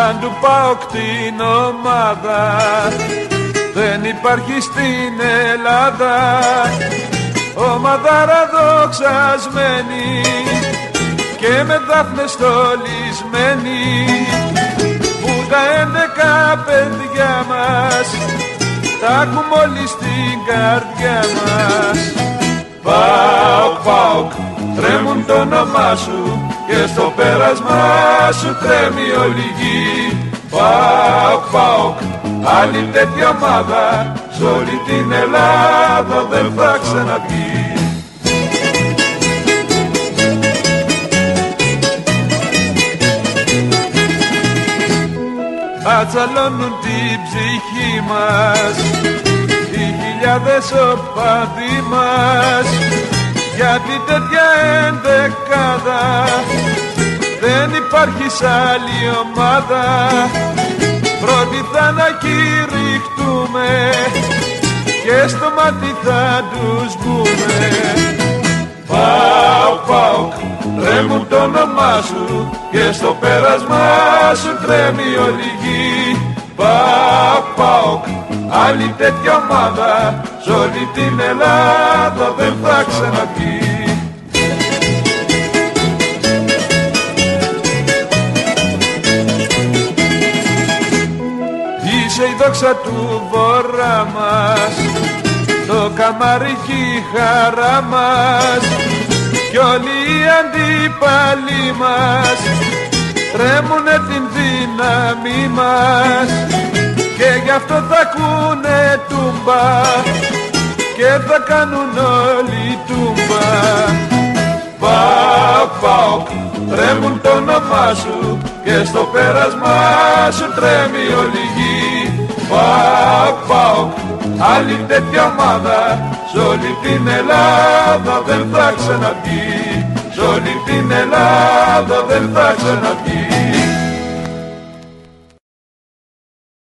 σαν του ΠΑΟΚ την ομάδα δεν υπάρχει στην Ελλάδα. Ομαδάρα δοξασμένη και με δάφνες στολισμένη, που τα 11 παιδιά μας τα έχουμε όλοι στην καρδιά μας. ΠΑΟΚ, ΠΑΟΚ, τρέμουν το όνομά σου και στο πέρασμα σου τρέμει όλη η γη. ΠΑΟΚ, ΠΑΟΚ, άλλη τέτοια ομάδα σ' όλη την Ελλάδα δεν θα ξαναβγεί. Ατσαλώνουν την ψυχή μας οι χιλιάδες οπαδοί μας, γιατί τέτοια ενδεκάδα δεν υπάρχει σ' άλλη ομάδα. Πρώτοι θα να κηρυχτούμε και στο μάτι θα τους μπούμε. ΠΑΟΚ, ΠΑΟΚ, τρέμουν το όνομά σου και στο πέρασμα σου τρέμει όλη η γη. ΠΑΟΚ, ΠΑΟΚ, άλλη τέτοια ομάδα σ' όλη την Ελλάδα δεν θα ξαναβγεί. Είσαι η δόξα του Βορρά μας, το καμάρι κι η χαρά μας, κι όλοι οι αντίπαλοι μας τρέμουνε την δύναμη μας, και γι' αυτό θα ακούνε τούμπα και θα κάνουν όλοι τούμπα. ΠΑΟΚ, ΠΑΟΚ, τρέμουν το όνομά σου και στο πέρασμα σου τρέμει όλη η γη. ΠΑΟΚ, ΠΑΟΚ, άλλη τέτοια ομάδα σ' όλη την Ελλάδα δεν θα ξαναβγεί. Σ' όλη την Ελλάδα δεν θα ξαναβγεί.